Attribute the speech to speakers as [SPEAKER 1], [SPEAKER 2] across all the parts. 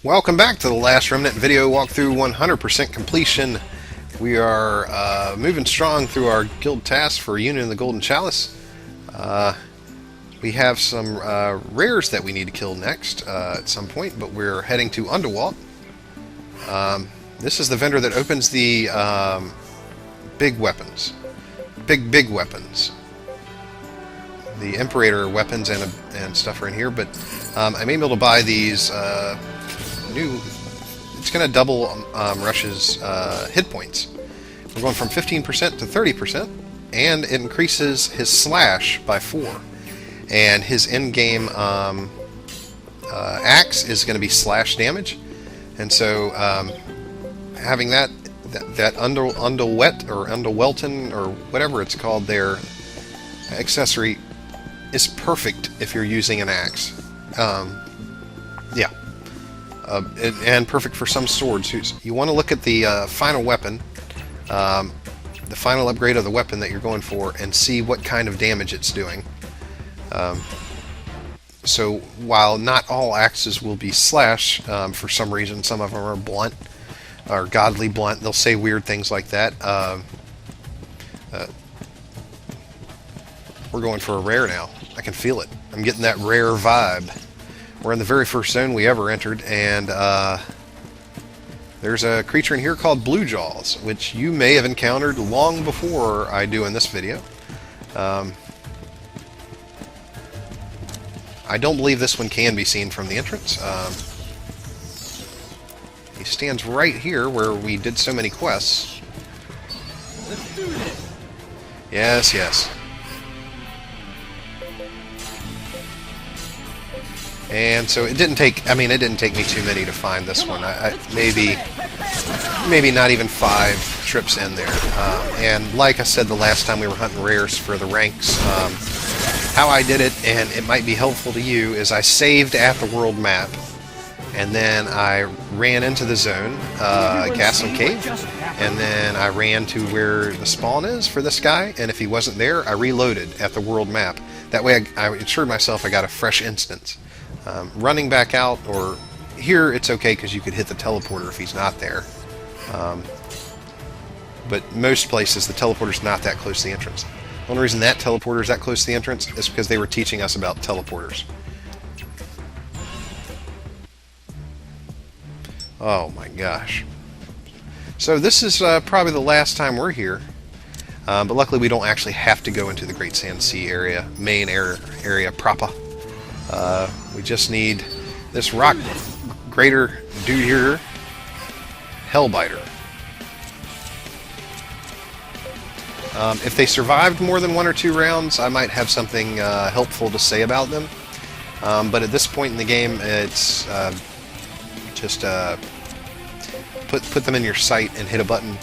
[SPEAKER 1] Welcome back to the Last Remnant video walkthrough 100% completion. We are moving strong through our guild tasks for Union of the Golden Chalice. We have some rares that we need to kill next at some point, but we're heading to Underwalt. This is the vendor that opens the big weapons. Big weapons. The Imperator weapons and stuff are in here, but I'm able to buy these new. It's going to double Rush's hit points. We're going from 15% to 30%, and it increases his slash by 4. And his in-game axe is going to be slash damage, and so having that Underwet or Underwelton or whatever it's called, their accessory is perfect if you're using an axe. Yeah. And perfect for some swords. You want to look at the final weapon, the final upgrade of the weapon that you're going for, and see what kind of damage it's doing. So while not all axes will be slash, for some reason some of them are blunt, or godly blunt, they'll say weird things like that. We're going for a rare now. I can feel it. I'm getting that rare vibe. We're in the very first zone we ever entered, and there's a creature in here called Blue Jaws, which you may have encountered long before I do in this video. I don't believe this one can be seen from the entrance. He stands right here where we did so many quests.
[SPEAKER 2] Let's do this.
[SPEAKER 1] Yes, yes. And so it didn't take, it didn't take me too many to find this one. Maybe not even 5 trips in there. And like I said the last time we were hunting rares for the ranks, how I did it, and it might be helpful to you, is I saved at the world map, and then I ran into the zone, Gaslam Cave, and then I ran to where the spawn is for this guy, and if he wasn't there, I reloaded at the world map. That way I ensured myself I got a fresh instance. Running back out, or here it's okay because you could hit the teleporter if he's not there. But most places the teleporter's not that close to the entrance. The only reason that teleporter is that close to the entrance is because they were teaching us about teleporters. Oh my gosh. So this is probably the last time we're here. But luckily we don't actually have to go into the Great Sand Sea area, main area proper. We just need this rock greater Duyur Hellbiter. If they survived more than 1 or 2 rounds, I might have something helpful to say about them. But at this point in the game, it's just put them in your sight and hit a button.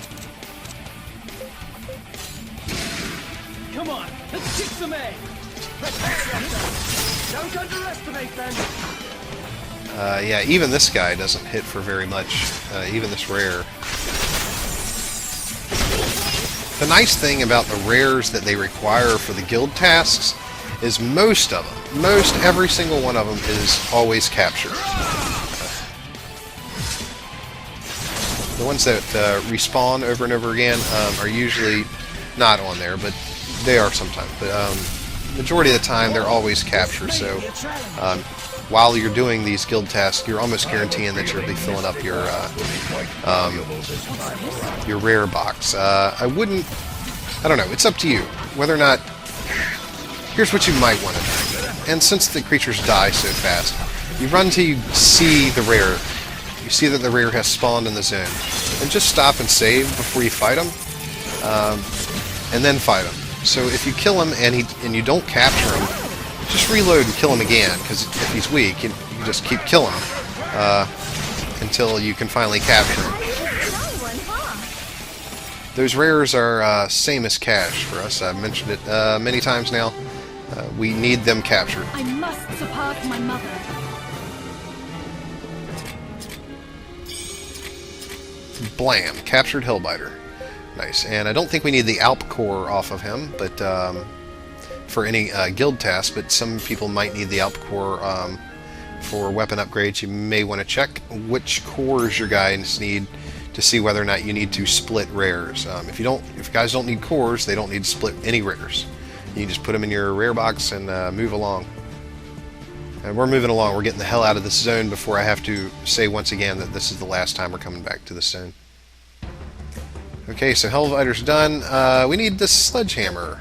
[SPEAKER 2] Come on, let's kick some A. Don't underestimate them.
[SPEAKER 1] Yeah, even this guy doesn't hit for very much. Even this rare. The nice thing about the rares that they require for the guild tasks is most of them, every single one of them is always captured. The ones that respawn over and over again are usually not on there, but they are sometimes. But majority of the time, they're always captured. So while you're doing these guild tasks, you're almost guaranteeing that you'll be filling up your rare box. I don't know, it's up to you whether or not. Here's what you might want to do. And since the creatures die so fast, you run till you see the rare. You see that the rare has spawned in the zone, and just stop and save before you fight him, and then fight him. So if you kill him and you don't capture him, just reload and kill him again, because if he's weak, you just keep killing him until you can finally capture him. Those rares are same as cash for us. I've mentioned it many times now. We need them captured.
[SPEAKER 3] I must surpass my mother.
[SPEAKER 1] Blam! Captured Hellbiter. Nice. And I don't think we need the Alp Core off of him, but for any guild task, but some people might need the Alp Core for weapon upgrades, you may want to check which cores your guys need to see whether or not you need to split rares. If guys don't need cores, they don't need to split any rares. You can just put them in your rare box and move along. And we're moving along. We're getting the hell out of this zone before I have to say once again that this is the last time we're coming back to this zone. Okay, so Hellfighter's done. We need the sledgehammer.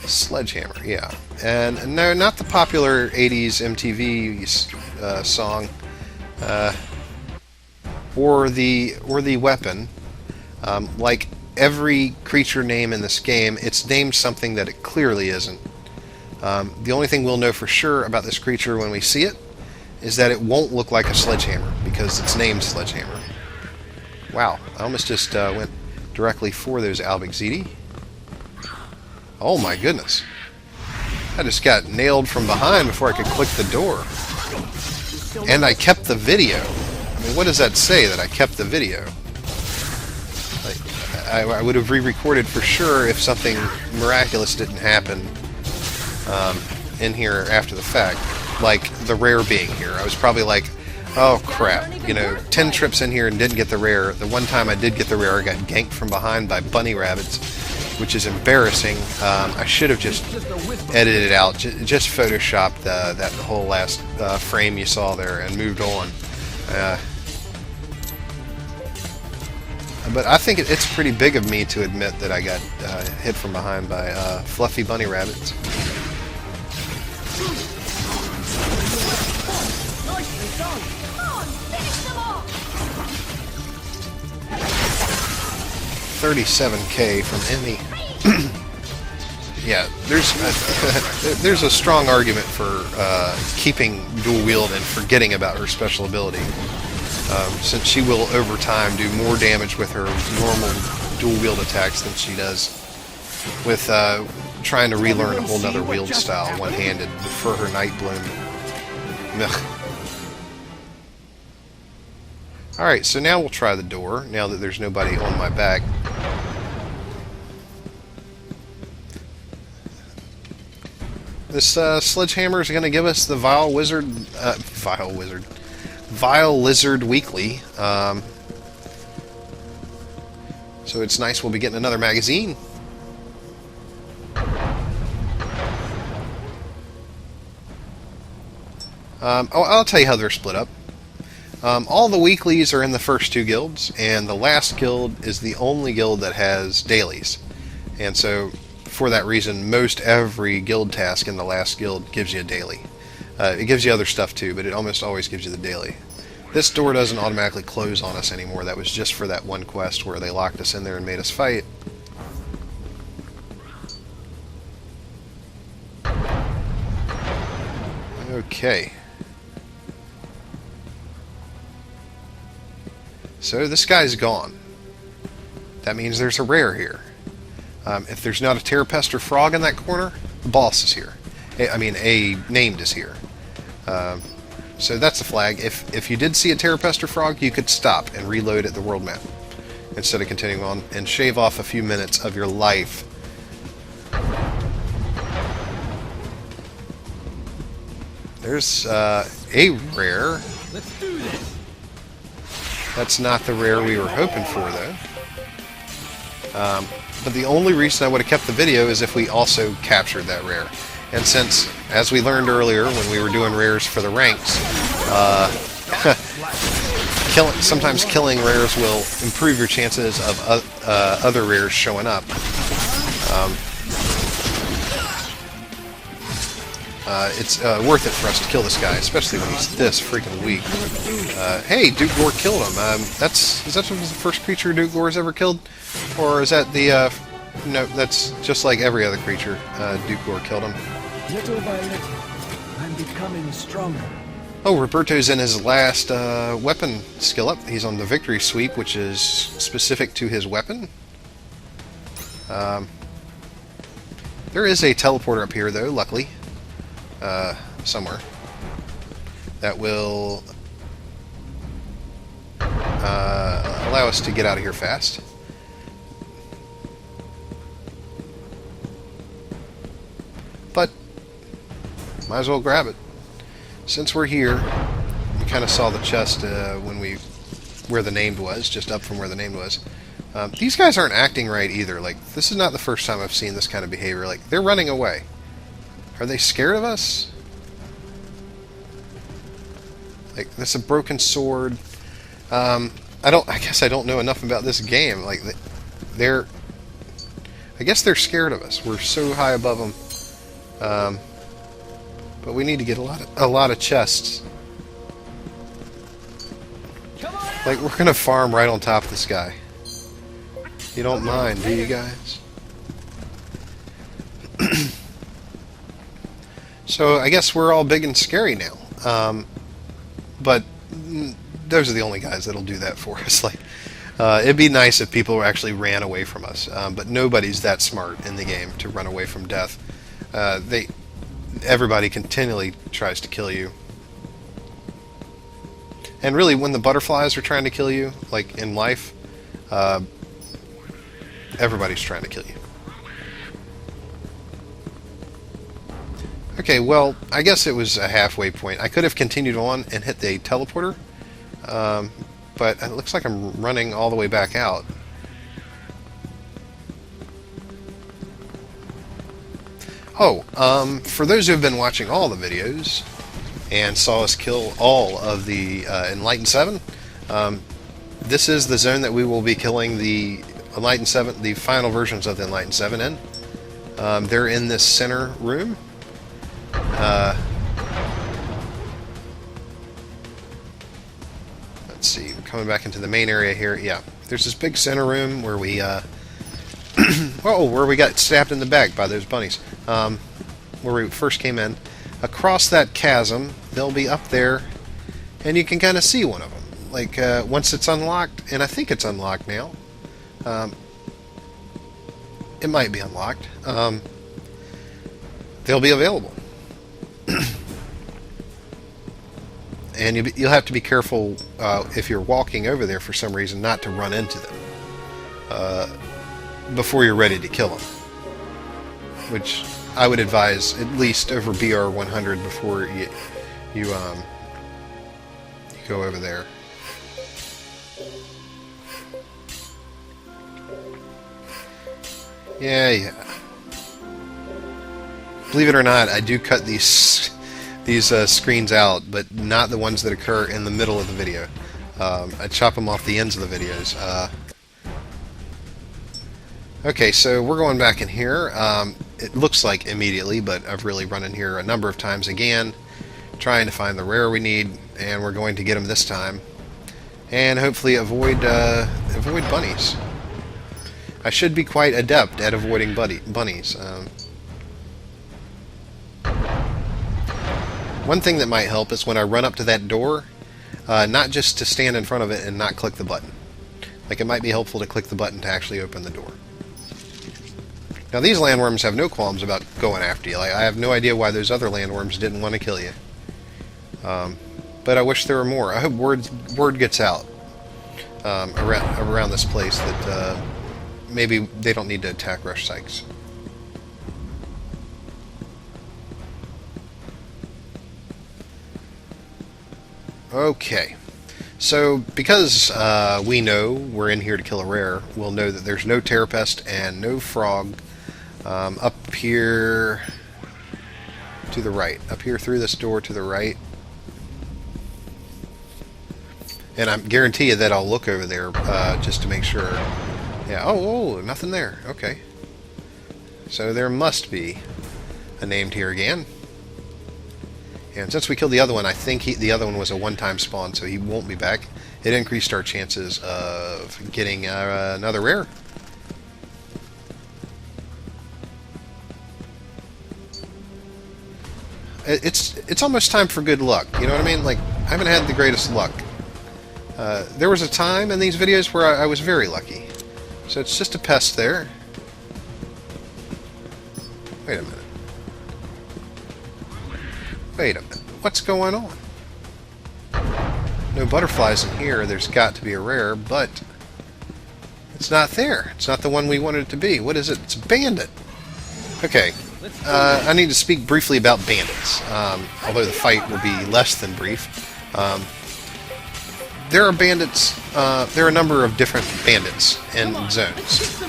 [SPEAKER 1] Sledgehammer, yeah. And no, not the popular 80s MTV song. Or the weapon. Like every creature name in this game, it's named something that it clearly isn't. The only thing we'll know for sure about this creature when we see it is that it won't look like a sledgehammer because it's named Sledgehammer. Wow, I almost just went directly for those Albigziti. Oh my goodness. I just got nailed from behind before I could click the door. And I kept the video. I mean, what does that say, that I kept the video? I would have re-recorded for sure if something miraculous didn't happen in here after the fact. Like the rare being here. I was probably like, oh crap, 10 trips in here and didn't get the rare. The one time I did get the rare, I got ganked from behind by bunny rabbits, which is embarrassing. I should have just edited it out, just photoshopped that whole last frame you saw there and moved on. But I think it's pretty big of me to admit that I got hit from behind by fluffy bunny rabbits.
[SPEAKER 2] Nicely done.
[SPEAKER 3] Come on, finish them off!
[SPEAKER 1] 37k from Emmy. Yeah, there's a strong argument for keeping dual wield and forgetting about her special ability, since she will over time do more damage with her normal dual wield attacks than she does with trying to relearn a whole nother wield style one-handed for her Night Bloom. Alright, so now we'll try the door, now that there's nobody on my back. This sledgehammer is going to give us the Vile Lizard Weekly. So it's nice we'll be getting another magazine. I'll tell you how they're split up. All the weeklies are in the first two guilds, and the last guild is the only guild that has dailies. And so, for that reason, most every guild task in the last guild gives you a daily. It gives you other stuff too, but it almost always gives you the daily. This door doesn't automatically close on us anymore. That was just for that one quest where they locked us in there and made us fight. Okay. So this guy's gone. That means there's a rare here. If there's not a Terrapester frog in that corner, the boss is here. A named is here. So that's the flag. If you did see a Terrapester frog, you could stop and reload at the world map instead of continuing on and shave off a few minutes of your life. There's a rare.
[SPEAKER 2] Let's do this.
[SPEAKER 1] That's not the rare we were hoping for, though. But the only reason I would have kept the video is if we also captured that rare. And since, as we learned earlier when we were doing rares for the ranks, sometimes killing rares will improve your chances of other rares showing up. It's worth it for us to kill this guy, especially when he's this freaking weak. Hey, Duke Gore killed him. Is that the first creature Duke Gore's ever killed? Or is that the, no, that's just like every other creature Duke Gore killed him.
[SPEAKER 2] Little by little, I'm becoming stronger.
[SPEAKER 1] Oh, Roberto's in his last weapon skill up. He's on the Victory Sweep, which is specific to his weapon. There is a teleporter up here, though, luckily. Somewhere. That will allow us to get out of here fast. But might as well grab it. Since we're here, we kind of saw the chest where the named was, just up from where the named was. These guys aren't acting right either. Like, this is not the first time I've seen this kind of behavior. Like, they're running away. Are they scared of us? Like, that's a broken sword. I guess I don't know enough about this game. Like, I guess they're scared of us. We're so high above them. But we need to get a lot of chests. Like, we're gonna farm right on top of this guy. You don't mind, do you guys? So I guess we're all big and scary now. But those are the only guys that'll do that for us. Like, it'd be nice if people actually ran away from us. But nobody's that smart in the game to run away from death. Everybody continually tries to kill you. And really, when the butterflies are trying to kill you, like in life, everybody's trying to kill you. Okay, well, I guess it was a halfway point. I could have continued on and hit the teleporter, but it looks like I'm running all the way back out. Oh, for those who have been watching all the videos and saw us kill all of the Enlightened 7, this is the zone that we will be killing the Enlightened 7, the final versions of the Enlightened 7 in. They're in this center room. Let's see, coming back into the main area here. Yeah, there's this big center room where we where we got stabbed in the back by those bunnies. Where we first came in. Across that chasm, they'll be up there, and you can kind of see one of them. Like, once it's unlocked, and I think it's unlocked now. It might be unlocked. They'll be available. And you'll have to be careful if you're walking over there for some reason not to run into them before you're ready to kill them. Which I would advise at least over BR 100 before you go over there. Yeah. Believe it or not, I do cut these screens out, but not the ones that occur in the middle of the video. I chop them off the ends of the videos. Okay, so we're going back in here. It looks like immediately, but I've really run in here a number of times again, trying to find the rare we need, and we're going to get them this time, and hopefully avoid bunnies. I should be quite adept at avoiding bunnies. One thing that might help is when I run up to that door, not just to stand in front of it and not click the button. Like, it might be helpful to click the button to actually open the door. Now, these landworms have no qualms about going after you. Like, I have no idea why those other landworms didn't want to kill you. But I wish there were more. I hope word gets out around this place that maybe they don't need to attack rush sykes. Okay, so because we know we're in here to kill a rare, we'll know that there's no terrapest and no frog up here to the right. Up here through this door to the right. And I guarantee you that I'll look over there just to make sure. Yeah, oh, nothing there. Okay. So there must be a named here again. And since we killed the other one, I think the other one was a one-time spawn, so he won't be back. It increased our chances of getting another rare. It's almost time for good luck. You know what I mean? Like, I haven't had the greatest luck. There was a time in these videos where I was very lucky. So it's just a pest there. Wait a minute. Wait a minute. What's going on? No butterflies in here. There's got to be a rare, but it's not there. It's not the one we wanted it to be. What is it? It's a bandit. Okay. I need to speak briefly about bandits, although the fight will be less than brief. There are bandits, there are a number of different bandits in zones.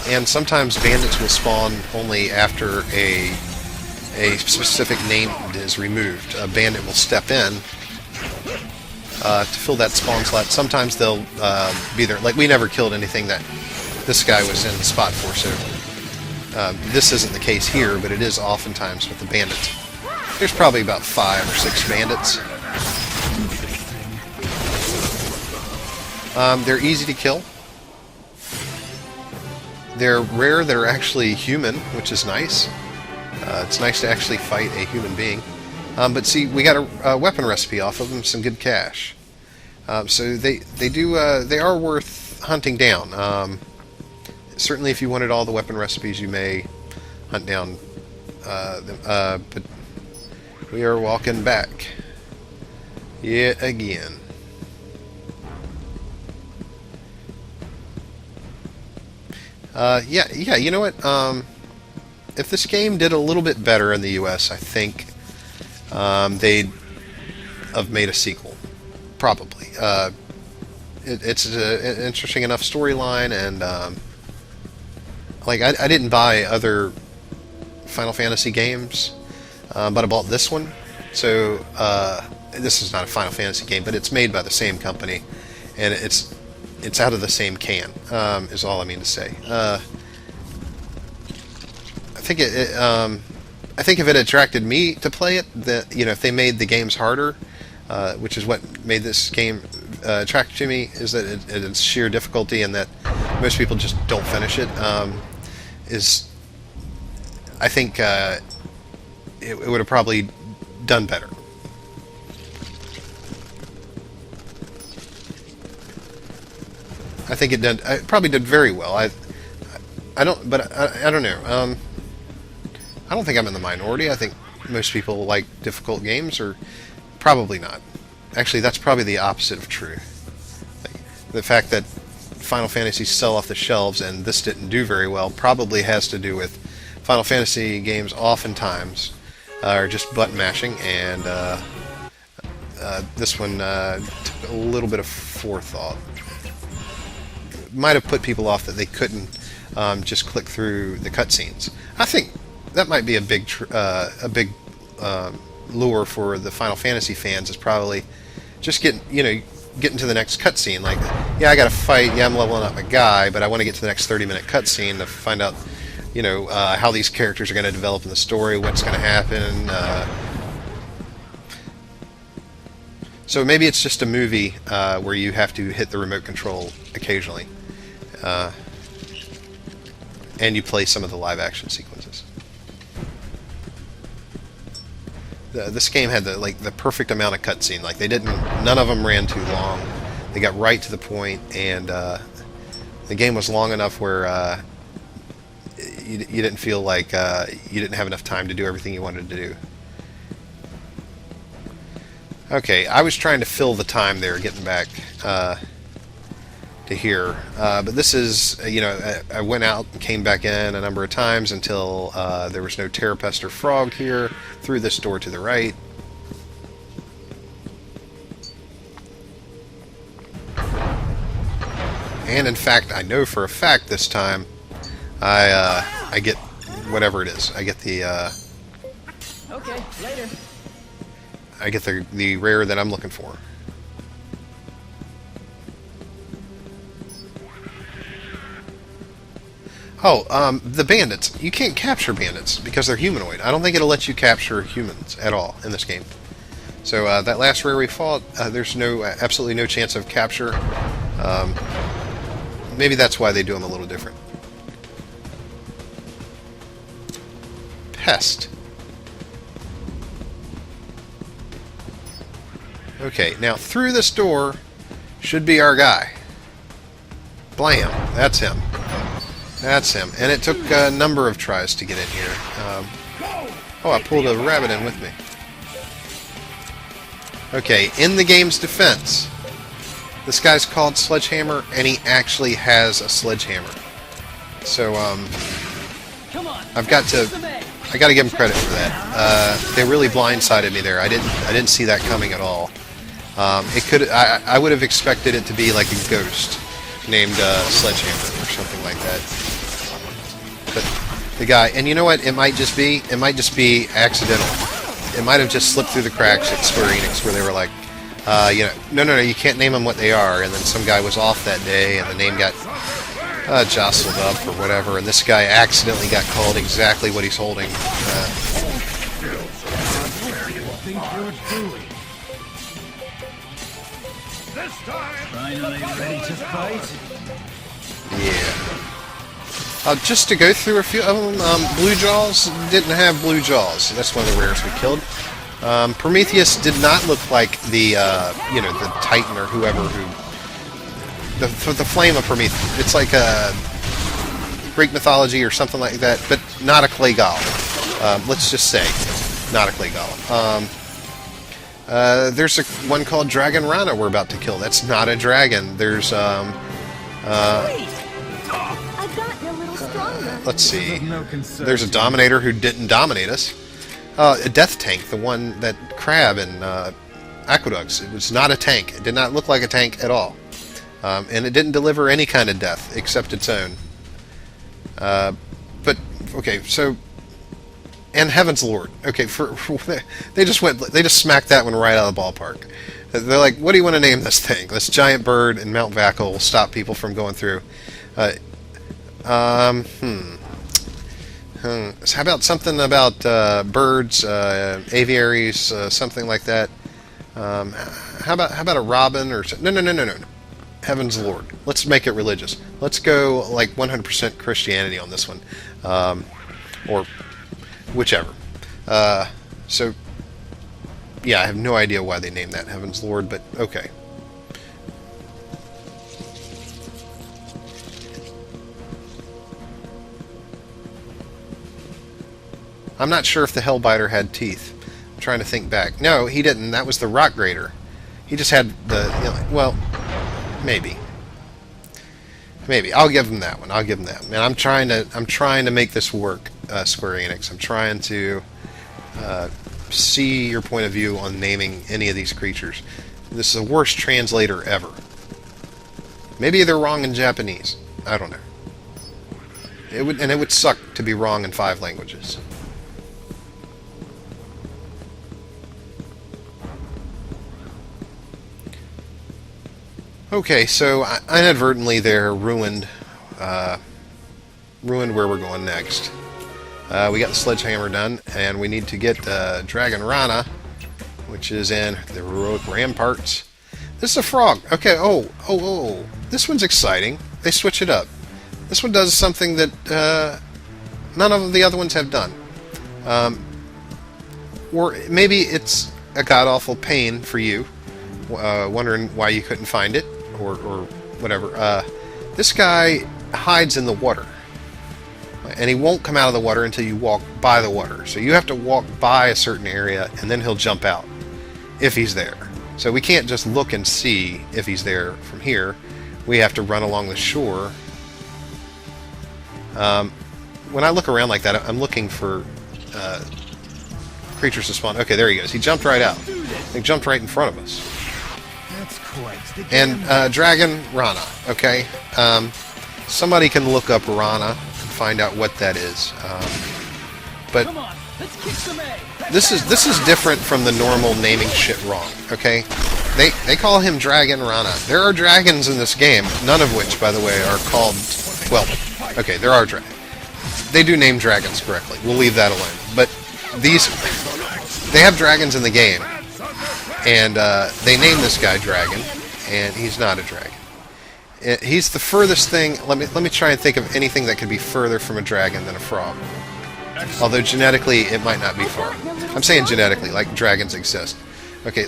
[SPEAKER 1] And sometimes bandits will spawn only after a specific name is removed. A bandit will step in to fill that spawn slot. Sometimes they'll be there. Like, we never killed anything that this guy was in the spot for, so this isn't the case here, but it is oftentimes with the bandits. There's probably about 5 or 6 bandits. They're easy to kill. They're rare. They're actually human, which is nice. It's nice to actually fight a human being. But see, we got a weapon recipe off of them, some good cash. So they are worth hunting down. Certainly, if you wanted all the weapon recipes, you may hunt down them. But we are walking back yet again. Yeah, you know what? If this game did a little bit better in the US, I think they'd have made a sequel. Probably. It's an interesting enough storyline, and like I didn't buy other Final Fantasy games, but I bought this one. So this is not a Final Fantasy game, but it's made by the same company, and it's out of the same can, is all I mean to say. I think I think if it attracted me to play it, if they made the games harder, which is what made this game attractive to me, is that it's sheer difficulty, and that most people just don't finish it. I think it would have probably done better. I think it probably did very well. I don't know. I don't think I'm in the minority. I think most people like difficult games, or probably not. Actually, that's probably the opposite of true. The fact that Final Fantasy sell off the shelves and this didn't do very well probably has to do with Final Fantasy games oftentimes are just button mashing, and this one took a little bit of forethought. Might have put people off that they couldn't just click through the cutscenes. I think that might be a big lure for the Final Fantasy fans, is probably just getting to the next cutscene. Like, yeah, I got to fight. Yeah, I'm leveling up my guy, but I want to get to the next 30-minute cutscene to find out, how these characters are going to develop in the story, what's going to happen. So maybe it's just a movie where you have to hit the remote control occasionally, and you play some of the live-action sequences. This game had the perfect amount of cutscene. Like, none of them ran too long. They got right to the point, and the game was long enough where you didn't feel like you didn't have enough time to do everything you wanted to do. Okay, I was trying to fill the time there getting back to here, but this is, I went out and came back in a number of times until there was no Terrapest or Frog here, through this door to the right. And in fact, I know for a fact this time I get whatever it is. I get the
[SPEAKER 2] Okay, later.
[SPEAKER 1] I get the rare that I'm looking for. Oh, the bandits. You can't capture bandits because they're humanoid. I don't think it'll let you capture humans at all in this game. So that last rare we fought, there's absolutely no chance of capture. Maybe that's why they do them a little different. Pest. Okay, now through this door should be our guy. Blam. That's him. That's him. And it took a number of tries to get in here. Oh, I pulled a rabbit in with me. Okay, in the game's defense, this guy's called Sledgehammer, and he actually has a sledgehammer. So, I got to give them credit for that. They really blindsided me there. I didn't see that coming at all. I would have expected it to be like a ghost named Sledgehammer or something like that. But the guy, and you know what? It might just be accidental. It might have just slipped through the cracks at Square Enix, where they were like, no, you can't name them what they are. And then some guy was off that day, and the name got jostled up or whatever, and this guy accidentally got called exactly what he's holding.
[SPEAKER 2] Finally ready to fight?
[SPEAKER 1] Yeah. Just to go through a few of them, Blue Jaws didn't have Blue Jaws. That's one of the rares we killed. Prometheus did not look like the the Titan or whoever the flame of Prometheus. It's like a Greek mythology or something like that, but not a clay golem. Let's just say, not a clay golem. There's one called Dragon Rana we're about to kill. That's not a dragon. There's
[SPEAKER 3] I've gotten a little stronger.
[SPEAKER 1] let's see. There's a Dominator who didn't dominate us. A Death Tank, the one that Crab and Aqueducts. It was not a tank. It did not look like a tank at all. And it didn't deliver any kind of death except its own. But okay, so and Heaven's Lord. Okay, they just smacked that one right out of the ballpark. They're like, what do you want to name this thing? This giant bird in Mount Vacal will stop people from going through. How about something about birds, aviaries, something like that? How about a robin or no. Heaven's Lord. Let's make it religious. Let's go like 100% Christianity on this one, or whichever. So yeah, I have no idea why they named that Heaven's Lord, but okay. I'm not sure if the Hellbiter had teeth. I'm trying to think back. No, he didn't. That was the Rock Grader. He just had the... well, maybe. Maybe. I'll give him that one. I'll give him that. Man, I'm trying to make this work, Square Enix. I'm trying to see your point of view on naming any of these creatures. This is the worst translator ever. Maybe they're wrong in Japanese. I don't know. It would suck to be wrong in 5 languages. Okay, so inadvertently they're ruined where we're going next. We got the Sledgehammer done, and we need to get Dragon Rana, which is in the Heroic Ramparts. This is a frog. Okay, oh. This one's exciting. They switch it up. This one does something that none of the other ones have done. Or maybe it's a god-awful pain for you, wondering why you couldn't find it, or whatever. This guy hides in the water, and he won't come out of the water until you walk by the water. So you have to walk by a certain area, and then he'll jump out, if he's there. So we can't just look and see if he's there from here. We have to run along the shore. When I look around like that, I'm looking for creatures to spawn. Okay, there he goes. He jumped right out. He jumped right in front of us.
[SPEAKER 2] That's quite the
[SPEAKER 1] And Dragon Rana. Okay, somebody can look up Rana and find out what that is. But
[SPEAKER 2] Come on, let's kick some ass.
[SPEAKER 1] this is different from the normal naming shit wrong. Okay, they call him Dragon Rana. There are dragons in this game, none of which, by the way, are called. Well, okay, there are dragons. They do name dragons correctly. We'll leave that alone. But they have dragons in the game, and they name this guy Dragon, and he's not a dragon. He's the furthest thing. Let me try and think of anything that could be further from a dragon than a frog. Although genetically, it might not be far. I'm saying genetically, like dragons exist. Okay.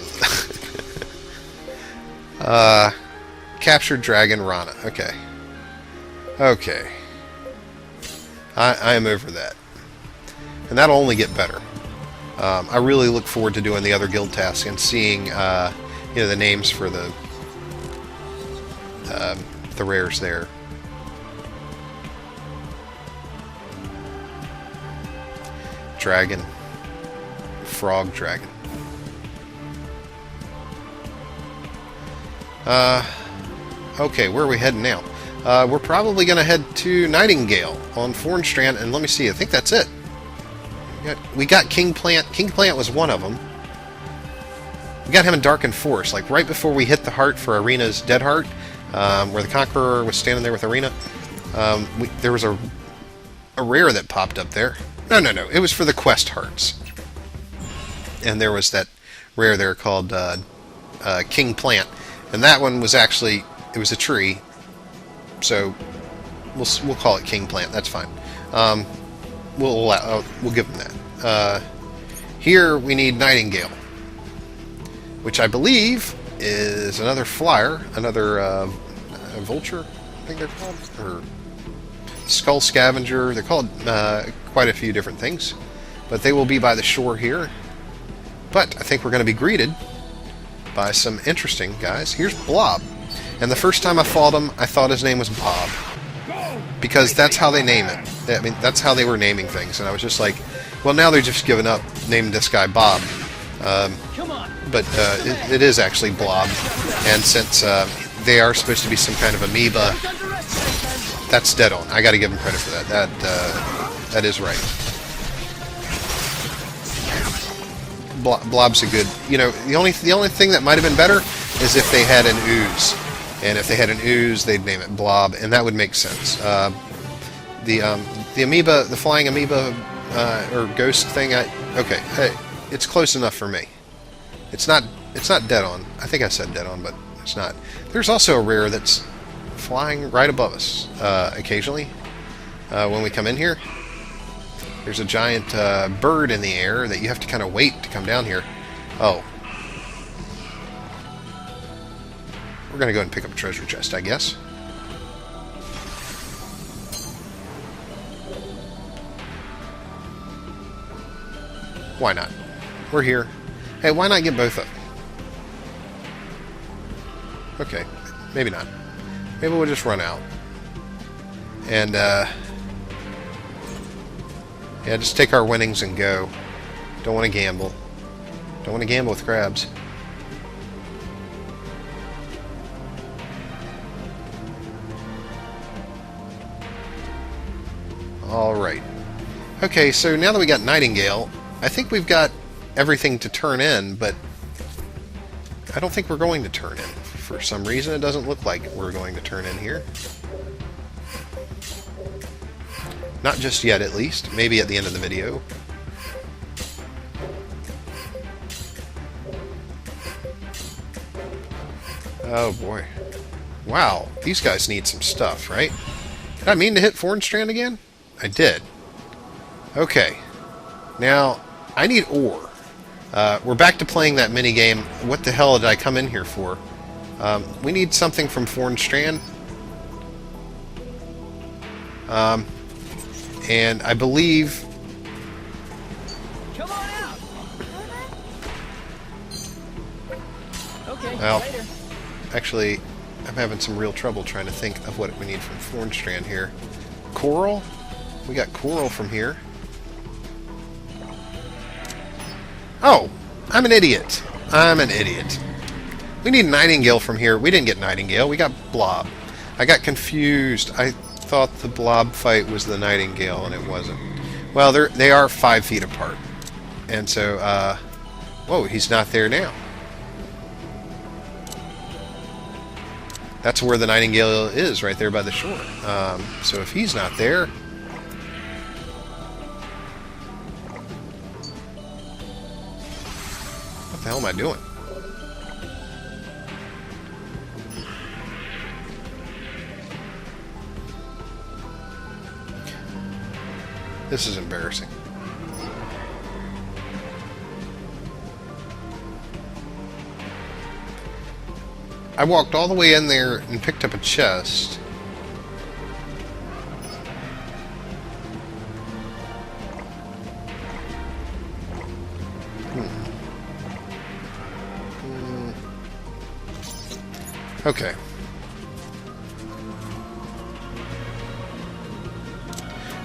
[SPEAKER 1] Captured Dragon Rana. Okay. Okay. I am over that. And that'll only get better. I really look forward to doing the other guild tasks and seeing the names for the rares there. dragon. Frog dragon. Okay, where are we heading now? We're probably going to head to Nightingale on Thornstrand, and let me see, I think that's it. We got King Plant. King Plant was one of them. We got him in Darkened Forest, like right before we hit the heart for Arena's Dead Heart, where the Conqueror was standing there with Arena. There was a rare that popped up there. No, it was for the quest hearts. And there was that rare there called King Plant. And that one was actually, it was a tree, so we'll call it King Plant. That's fine. We'll give them that. Here we need Nightingale, which I believe is another flyer, another vulture, I think they're called, or skull scavenger. They're called quite a few different things, but they will be by the shore here. But I think we're going to be greeted by some interesting guys. Here's Blob. And the first time I fought him, I thought his name was Bob. Because that's how they name it. I mean, that's how they were naming things. And I was just like, well, now they're just giving up, naming this guy Bob. But it is actually Blob. And since they are supposed to be some kind of amoeba, that's dead on. I got to give them credit for that. That is right. Blob's a good, the only thing that might have been better is if they had an ooze, and if they had an ooze, they'd name it Blob, and that would make sense. The amoeba, the flying amoeba or ghost thing, okay, hey, it's close enough for me. It's not dead on. I think I said dead on, but it's not. There's also a rare that's flying right above us occasionally when we come in here. There's a giant bird in the air that you have to kind of wait to come down here. Oh. We're going to go and pick up a treasure chest, I guess. Why not? We're here. Hey, why not get both of them? Okay, maybe not. Maybe we'll just run out. And, yeah, just take our winnings and go. Don't want to gamble. Don't want to gamble with crabs. Alright. Okay, so now that we got Nightingale, I think we've got everything to turn in, but I don't think we're going to turn in. For some reason, it doesn't look like we're going to turn in here. Not just yet, at least. Maybe at the end of the video. Oh, boy. Wow, these guys need some stuff, right? Did I mean to hit Thornstrand again? I did. Okay. Now, I need ore. We're back to playing that minigame. What the hell did I come in here for? We need something from Thornstrand. And I believe...
[SPEAKER 2] Come on out. Okay,
[SPEAKER 1] well,
[SPEAKER 2] later.
[SPEAKER 1] Actually, I'm having some real trouble trying to think of what we need from Thornstrand here. Coral? We got coral from here. Oh! I'm an idiot. I'm an idiot. We need Nightingale from here. We didn't get Nightingale. We got Blob. I got confused. I thought the Blob fight was the Nightingale, and it wasn't. Well, they are 5 feet apart. And so, whoa, he's not there now. That's where the Nightingale is, right there by the shore. So if he's not there... what the hell am I doing? This is embarrassing. I walked all the way in there and picked up a chest. Okay.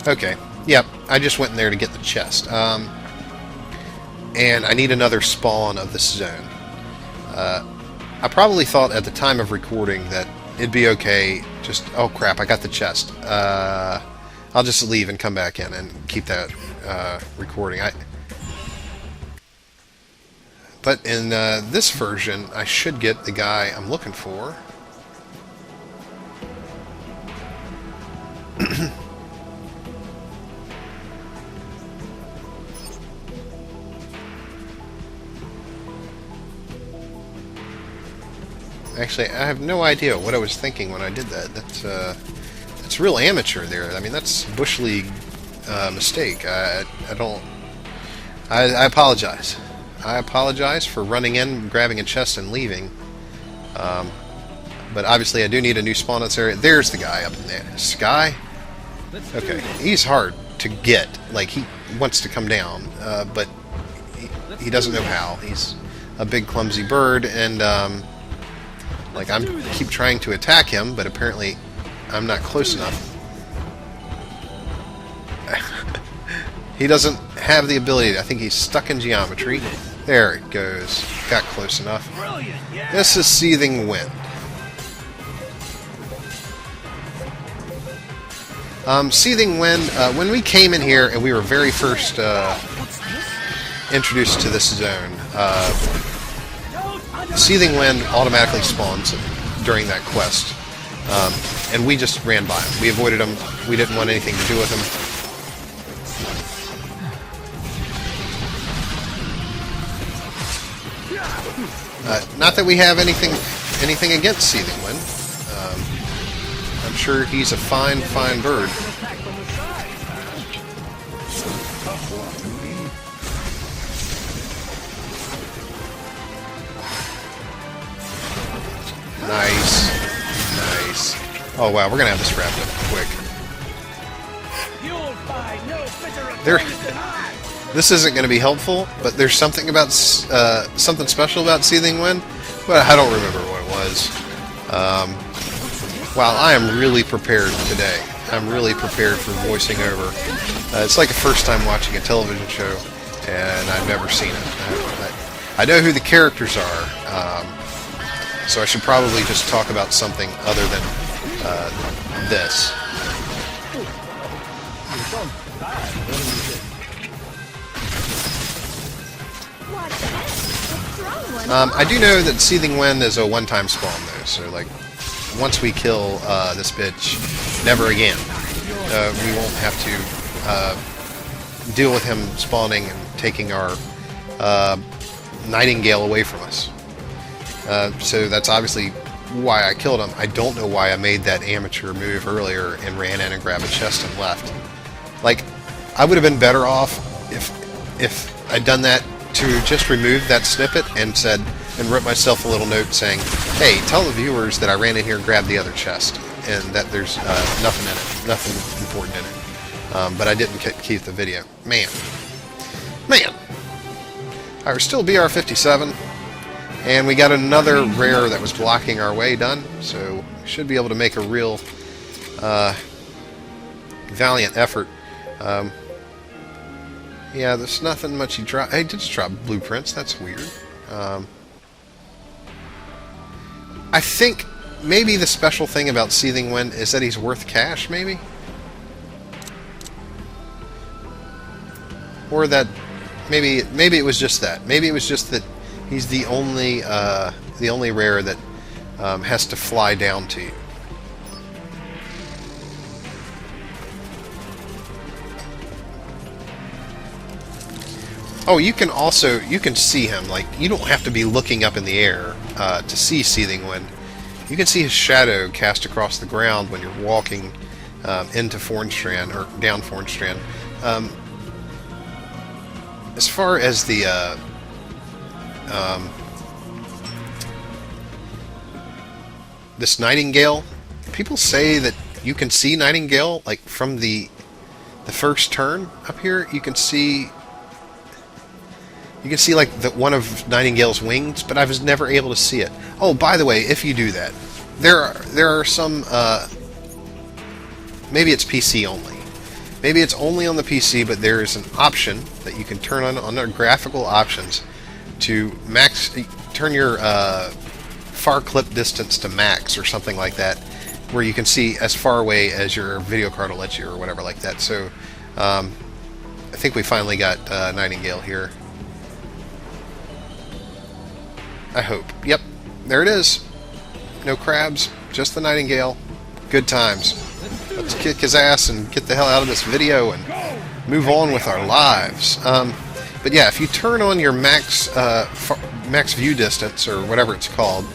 [SPEAKER 1] Okay. Yep. I just went in there to get the chest. And I need another spawn of this zone. I probably thought at the time of recording that it'd be okay. Just, oh crap, I got the chest. I'll just leave and come back in and keep that recording. But in this version, I should get the guy I'm looking for. Actually, I have no idea what I was thinking when I did that. That's real amateur there. I mean, that's Bush League mistake. I apologize. I apologize for running in, grabbing a chest, and leaving. But obviously, I do need a new spawn in this area. There's the guy up in there. Sky? Okay, he's hard to get. Like, he wants to come down, but he doesn't know how. He's a big, clumsy bird, and like, I keep trying to attack him, but apparently I'm not close enough. He doesn't have the ability. I think he's stuck in geometry. There it goes. Got close enough. This is Seething Wind. Seething Wind, when we came in here and we were very first introduced to this zone, Seething Wind automatically spawns during that quest. And we just ran by him. We avoided him. We didn't want anything to do with him. Not that we have anything against Seething Wind. I'm sure he's a fine bird. Nice. Oh wow, we're gonna have this wrapped up quick. This isn't going to be helpful, but there's something about something special about Seething Wind, but I don't remember what it was. Wow, I am really prepared today. I'm really prepared for voicing over. It's like the first time watching a television show, and I've never seen it. I know who the characters are, so I should probably just talk about something other than this. I do know that Seething Wind is a one-time spawn, though, so, like, once we kill this bitch, never again. We won't have to deal with him spawning and taking our Nightingale away from us. So that's obviously why I killed him. I don't know why I made that amateur move earlier and ran in and grabbed a chest and left. Like, I would have been better off if I'd done that to just remove that snippet and wrote myself a little note saying, hey, tell the viewers that I ran in here and grabbed the other chest and that there's nothing in it, nothing important in it. But I didn't keep the video. Man. We're still BR-57, and we got another rare that was blocking our way done, so we should be able to make a real valiant effort. Yeah, there's nothing much he dropped. He did just drop blueprints. That's weird. I think maybe the special thing about Seething Wind is that he's worth cash, maybe? Or that maybe it was just that. Maybe it was just that he's the only rare that has to fly down to you. Oh, you can see him. Like, you don't have to be looking up in the air to see Seething Wind. You can see his shadow cast across the ground when you're walking into Fornstrand, or down Fornstrand. As far as the this Nightingale, people say that you can see Nightingale, like, from the first turn up here. You can see like one of Nightingale's wings, but I was never able to see it. Oh, by the way, if you do that, there are some maybe it's PC only, Maybe it's only on the PC, but there is an option that you can turn on the graphical options to turn your far clip distance to max or something like that, where you can see as far away as your video card will let you or whatever like that. So I think we finally got Nightingale here. I hope. Yep, there it is. No crabs, just the Nightingale. Good times. Let's kick his ass and get the hell out of this video and move on with our lives. But yeah, if you turn on your max view distance or whatever it's called,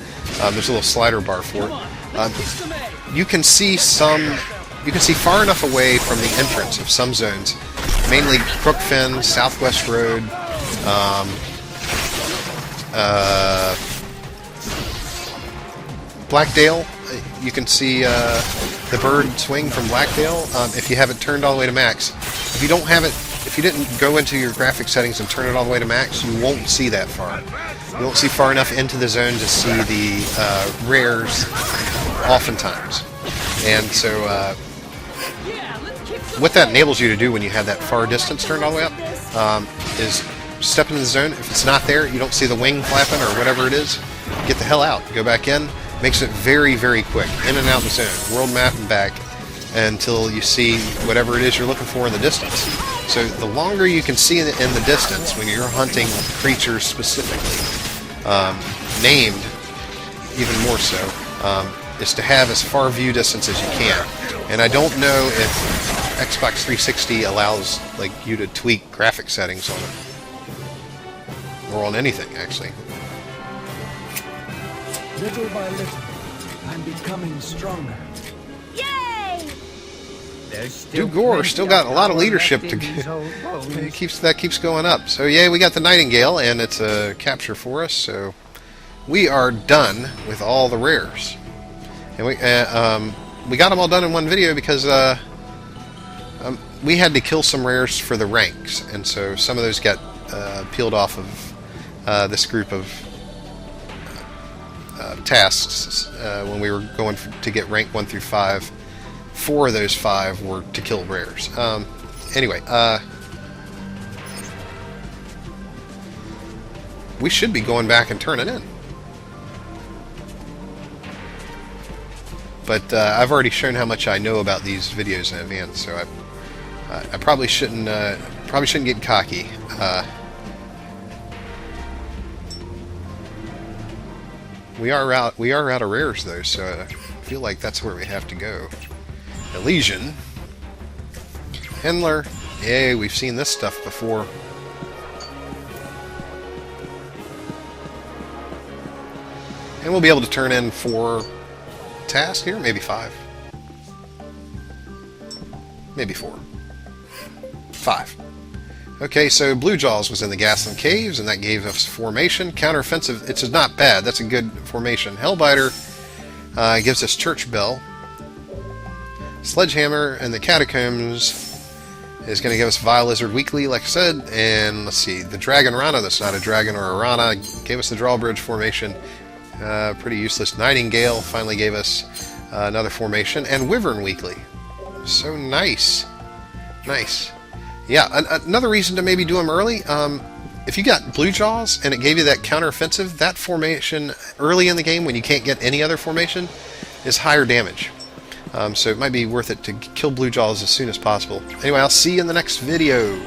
[SPEAKER 1] there's a little slider bar for it. You can see far enough away from the entrance of some zones, mainly Crookfen, Southwest Road, Blackdale. You can see the bird swing from Blackdale if you have it turned all the way to max. If you don't have it, if you didn't go into your graphic settings and turn it all the way to max, you won't see that far. You won't see far enough into the zone to see the rares oftentimes. And so what that enables you to do when you have that far distance turned all the way up is step into the zone. If it's not there, you don't see the wing flapping or whatever it is, get the hell out. Go back in. Makes it very, very quick. In and out of the zone. World map and back until you see whatever it is you're looking for in the distance. So the longer you can see in the distance when you're hunting creatures specifically, named even more so, is to have as far view distance as you can. And I don't know if Xbox 360 allows you to tweak graphic settings on it. Or on anything, actually.
[SPEAKER 2] Little by little, I'm becoming stronger.
[SPEAKER 3] Yay!
[SPEAKER 1] Dugor still got a lot of leadership to get. That keeps going up. So yeah, we got the Nightingale, and it's a capture for us. So we are done with all the rares, and we got them all done in one video because we had to kill some rares for the ranks, and so some of those got peeled off of this group of tasks when we were going to get rank 1 through 5. 4 of those 5 were to kill rares. Anyway, we should be going back and turning in. But I've already shown how much I know about these videos in advance, so I probably shouldn't get cocky. We are out of rares though, so I feel like that's where we have to go. Elysian, Hendler, yay, we've seen this stuff before. And we'll be able to turn in 4 tasks here, maybe 5. Maybe 4. 5. Okay, so Blue Jaws was in the Gasland Caves, and that gave us formation. Counteroffensive, it's not bad. That's a good formation. Hellbiter gives us Church Bell. Sledgehammer and the Catacombs is going to give us Vile Lizard Weekly, like I said. And let's see, the Dragon Rana, that's not a dragon or a Rana, gave us the Drawbridge formation. Pretty useless. Nightingale finally gave us another formation. And Wyvern Weekly. So nice. Nice. Yeah, another reason to maybe do them early, if you got Blue Jaws and it gave you that counteroffensive, that formation early in the game when you can't get any other formation is higher damage. So it might be worth it to kill Blue Jaws as soon as possible. Anyway, I'll see you in the next video.